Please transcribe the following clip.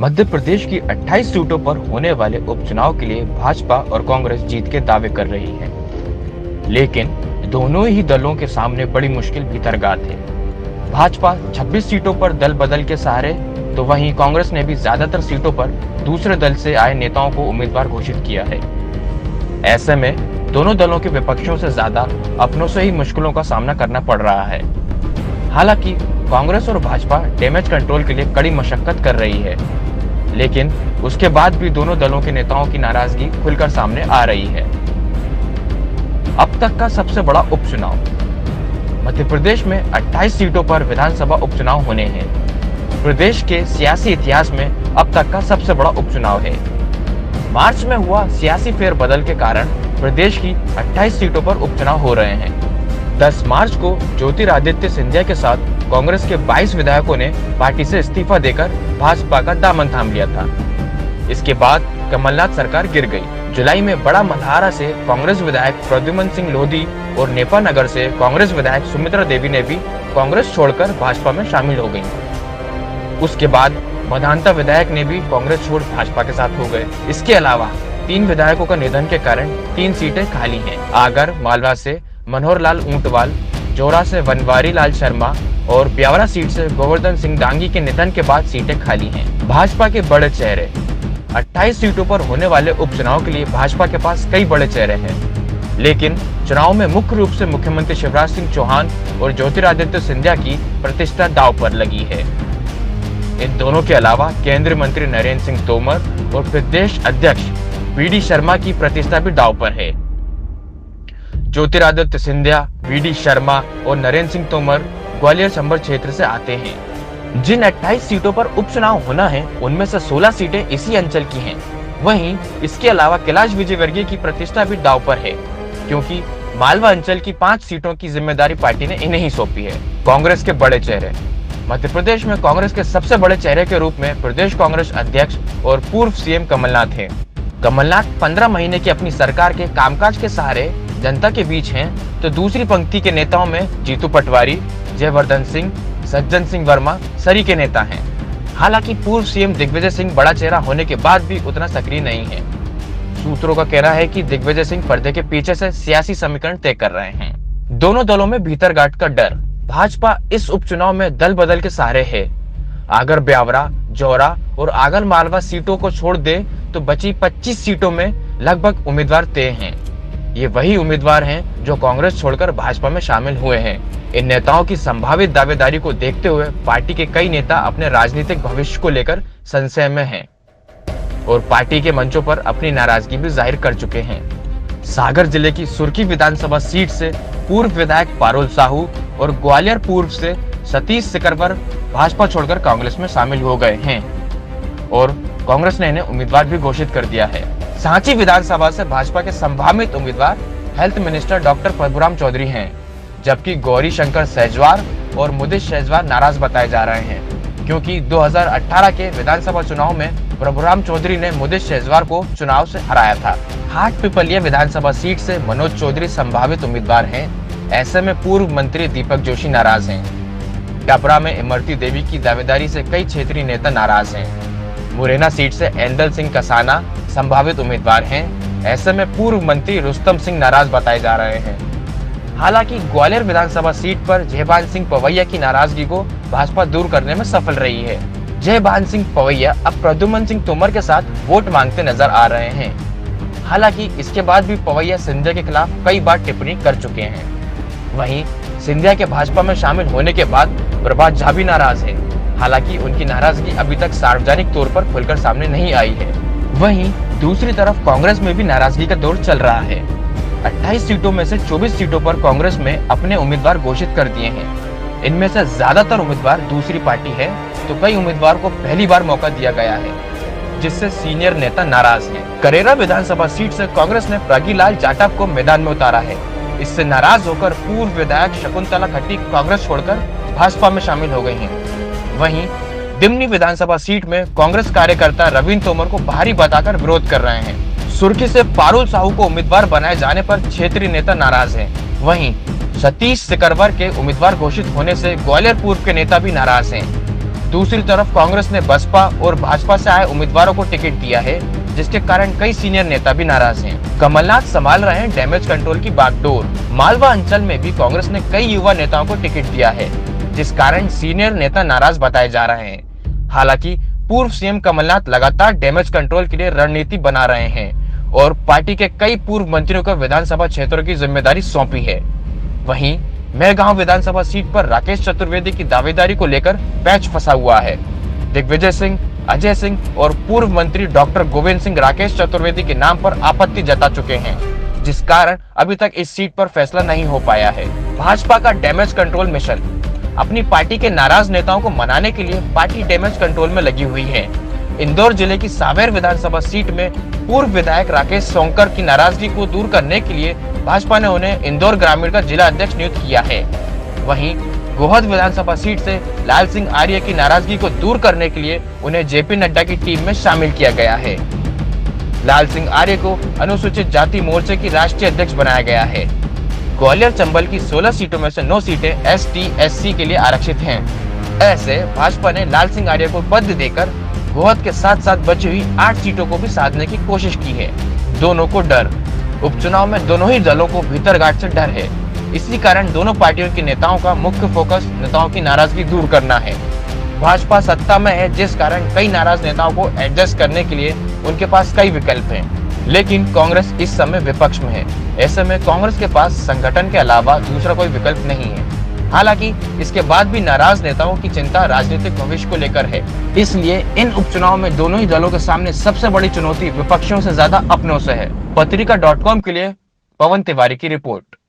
मध्य प्रदेश की 28 सीटों पर होने वाले उपचुनाव के लिए भाजपा और कांग्रेस जीत के दावे कर रही है, लेकिन दोनों ही दलों के सामने बड़ी मुश्किल भीतरगात है। भाजपा 26 सीटों पर दल बदल के सहारे, तो वहीं कांग्रेस ने भी ज्यादातर सीटों पर दूसरे दल से आए नेताओं को उम्मीदवार घोषित किया है। ऐसे में दोनों दलों के विपक्षों से ज्यादा अपनों से ही मुश्किलों का सामना करना पड़ रहा है। हालांकि कांग्रेस और भाजपा डैमेज कंट्रोल के लिए कड़ी मशक्कत कर रही है, लेकिन उसके बाद भी दोनों दलों के नेताओं की नाराजगी खुलकर सामने आ रही है। अब तक का सबसे बड़ा उपचुनाव। मध्य प्रदेश में 28 सीटों पर विधानसभा उपचुनाव होने हैं। प्रदेश के सियासी इतिहास में अब तक का सबसे बड़ा उपचुनाव है। मार्च में हुआ सियासी फेरबदल के कारण प्रदेश की 28 सीटों पर उपचुनाव हो रहे हैं। 10 मार्च को ज्योतिरादित्य सिंधिया के साथ कांग्रेस के 22 विधायकों ने पार्टी से इस्तीफा देकर भाजपा का दामन थाम लिया था। इसके बाद कमलनाथ सरकार गिर गई। जुलाई में बड़ा मल्हारा से कांग्रेस विधायक प्रद्युमन सिंह लोधी और नेपा नगर से कांग्रेस विधायक सुमित्रा देवी ने भी कांग्रेस छोड़कर भाजपा में शामिल हो गयी। उसके बाद मधांता विधायक ने भी कांग्रेस छोड़ भाजपा के साथ हो गए। इसके अलावा 3 विधायकों का निधन के कारण 3 सीटें खाली हैं। आगर मालवा से मनोहर लाल ऊंटवाल, जोरा से वनवारी लाल शर्मा और ब्यावरा सीट से गोवर्धन सिंह डांगी के निधन के बाद सीटें खाली हैं। भाजपा के बड़े चेहरे। 28 सीटों पर होने वाले उपचुनाव के लिए भाजपा के पास कई बड़े चेहरे हैं, लेकिन चुनाव में मुख्य रूप से मुख्यमंत्री शिवराज सिंह चौहान और ज्योतिरादित्य सिंधिया की प्रतिष्ठा दांव पर लगी है। इन दोनों के अलावा केंद्रीय मंत्री नरेंद्र सिंह तोमर और प्रदेश अध्यक्ष वी.डी. शर्मा की प्रतिष्ठा भी दांव पर है। ज्योतिरादित्य सिंधिया, वी.डी. शर्मा और नरेंद्र सिंह तोमर ग्वालियर चंबल क्षेत्र से आते हैं। जिन 28 सीटों पर उपचुनाव होना है, उनमें से 16 सीटें इसी अंचल की हैं। वहीं इसके अलावा कैलाश विजयवर्गीय की प्रतिष्ठा भी दांव पर है, क्योंकि मालवा अंचल की 5 सीटों की जिम्मेदारी पार्टी ने इन्हें ही सौंपी है। कांग्रेस के बड़े चेहरे। मध्य प्रदेश में कांग्रेस के सबसे बड़े चेहरे के रूप में प्रदेश कांग्रेस अध्यक्ष और पूर्व सीएम कमलनाथ हैं। कमलनाथ 15 महीने की अपनी सरकार के कामकाज के सहारे जनता के बीच हैं, तो दूसरी पंक्ति के नेताओं में जीतू पटवारी, जयवर्धन सिंह, सज्जन सिंह वर्मा सरी के नेता हैं। हालांकि पूर्व सीएम दिग्विजय सिंह बड़ा चेहरा होने के बाद भी उतना सक्रिय नहीं है। सूत्रों का कहना है कि दिग्विजय सिंह पर्दे के पीछे से सियासी समीकरण तय कर रहे हैं। दोनों दलों में भीतरगांठ का डर। भाजपा इस उपचुनाव में दल बदल के सहारे है। अगर ब्यावरा, जौरा और आगर मालवा सीटों को छोड़ दे तो बची 25 सीटों में लगभग उम्मीदवार तय हैं। ये वही उम्मीदवार हैं जो कांग्रेस छोड़कर भाजपा में शामिल हुए हैं। इन नेताओं की संभावित दावेदारी को देखते हुए पार्टी के कई नेता अपने राजनीतिक भविष्य को लेकर संशय में हैं और पार्टी के मंचों पर अपनी नाराजगी भी जाहिर कर चुके हैं। सागर जिले की सुर्खी विधानसभा सीट से पूर्व विधायक पारुल साहू और ग्वालियर पूर्व से सतीश सिकरवर भाजपा छोड़कर कांग्रेस में शामिल हो गए हैं और कांग्रेस ने इन्हें उम्मीदवार भी घोषित कर दिया है। सांची विधानसभा से भाजपा के संभावित उम्मीदवार health minister doctor Prabhuram Choudhary हैं, जबकि गौरी शंकर सहजवार और मुदिश सहजवार नाराज बताए जा रहे हैं, क्योंकि 2018 के विधानसभा चुनाव में प्रभुराम चौधरी ने मुदिश सहजवार को चुनाव से हराया था। हाट पिपलिया विधानसभा सीट से मनोज चौधरी संभावित उम्मीदवार हैं। ऐसे में पूर्व मंत्री दीपक जोशी नाराज हैं। डबरा में इमरती देवी की दावेदारी से कई क्षेत्रीय नेता नाराज हैं। मुरैना सीट से एंडल सिंह कसाना संभावित उम्मीदवार हैं। ऐसे में पूर्व मंत्री रुस्तम सिंह नाराज बताए जा रहे हैं। हालांकि ग्वालियर विधानसभा सीट पर जयभान सिंह पवैया की नाराजगी को भाजपा दूर करने में सफल रही है। जयभान सिंह पवैया अब प्रद्युमन सिंह तोमर के साथ वोट मांगते नजर आ रहे हैं। हालांकि इसके बाद भी पवैया सिंधिया के खिलाफ कई बार टिप्पणी कर चुके हैं। वहीं सिंधिया के भाजपा में शामिल होने के बाद प्रभात झा भी नाराज है। हालांकि उनकी नाराजगी अभी तक सार्वजनिक तौर पर खुलकर सामने नहीं आई है। वहीं दूसरी तरफ कांग्रेस में भी नाराजगी का दौर चल रहा है। 28 सीटों में से 24 सीटों पर कांग्रेस में अपने उम्मीदवार घोषित कर दिए हैं। इनमें से ज्यादातर उम्मीदवार दूसरी पार्टी है, तो कई उम्मीदवार को पहली बार मौका दिया गया है, जिससे सीनियर नेता नाराज हैं। करेरा विधानसभा सीट से कांग्रेस ने प्रज्ञीलाल जाटव को मैदान में उतारा है। इससे नाराज होकर पूर्व विधायक शकुंतला खट्टी कांग्रेस छोड़कर भाजपा में शामिल हो गई हैं। वहीं दिमनी विधानसभा सीट में कांग्रेस कार्यकर्ता रविंद्र तोमर को भारी बताकर विरोध कर रहे हैं। सुर्खी से पारुल साहू को उम्मीदवार बनाए जाने पर क्षेत्रीय नेता नाराज हैं। वहीं सतीश सिकरवर के उम्मीदवार घोषित होने से ग्वालियर पूर्व के नेता भी नाराज हैं। दूसरी तरफ कांग्रेस ने बसपा और भाजपा से आए उम्मीदवारों को टिकट दिया है, जिसके कारण कई सीनियर नेता भी नाराज हैं। कमलनाथ संभाल रहे हैं डैमेज कंट्रोल की बागडोर। मालवा अंचल में भी कांग्रेस ने कई युवा नेताओं को टिकट दिया है, जिस कारण सीनियर नेता नाराज बताए जा रहे हैं। हालांकि पूर्व सीएम कमलनाथ लगातार डैमेज कंट्रोल के लिए रणनीति बना रहे हैं और पार्टी के कई पूर्व मंत्रियों को विधानसभा क्षेत्रों की जिम्मेदारी सौंपी है। वहीं मेहगांव विधानसभा सीट पर राकेश चतुर्वेदी की दावेदारी को लेकर पैच फंसा हुआ है। दिग्विजय सिंह, अजय सिंह और पूर्व मंत्री डॉक्टर गोविंद सिंह राकेश चतुर्वेदी के नाम पर आपत्ति जता चुके हैं, जिस कारण अभी तक इस सीट पर फैसला नहीं हो पाया है। भाजपा का डैमेज कंट्रोल मिशन। अपनी पार्टी के नाराज नेताओं को मनाने के लिए पार्टी डैमेज कंट्रोल में लगी हुई है। इंदौर जिले की सांवेर विधानसभा सीट में पूर्व विधायक राकेश सोंकर की नाराजगी को दूर करने के लिए भाजपा ने उन्हें इंदौर ग्रामीण का जिला अध्यक्ष नियुक्त किया है। वहीं गोहद विधानसभा सीट से लाल सिंह आर्य की नाराजगी को दूर करने के लिए उन्हें जेपी नड्डा की टीम में शामिल किया गया है। लाल सिंह आर्य को अनुसूचित जाति मोर्चे की राष्ट्रीय अध्यक्ष बनाया गया है। ग्वालियर चंबल की 16 सीटों में से 9 सीटें ST/SC के लिए आरक्षित हैं। ऐसे भाजपा ने लाल सिंह आर्य को पद देकर गोहद के साथ साथ बची हुई 8 सीटों को भी साधने की कोशिश की है। दोनों को डर। उपचुनाव में दोनों ही दलों को भीतरघाट से डर है। इसी कारण दोनों पार्टियों के नेताओं का मुख्य फोकस नेताओं की नाराजगी दूर करना है। भाजपा सत्ता में है, जिस कारण कई नाराज नेताओं को एडजस्ट करने के लिए उनके पास कई विकल्प हैं। लेकिन कांग्रेस इस समय विपक्ष में है। ऐसे में कांग्रेस के पास संगठन के अलावा दूसरा कोई विकल्प नहीं है। हालांकि इसके बाद भी नाराज नेताओं की चिंता राजनीतिक भविष्य को लेकर है। इसलिए इन उपचुनाव में दोनों ही दलों के सामने सबसे बड़ी चुनौती विपक्षियों से ज्यादा अपनों से है। पत्रिका.com के लिए पवन तिवारी की रिपोर्ट।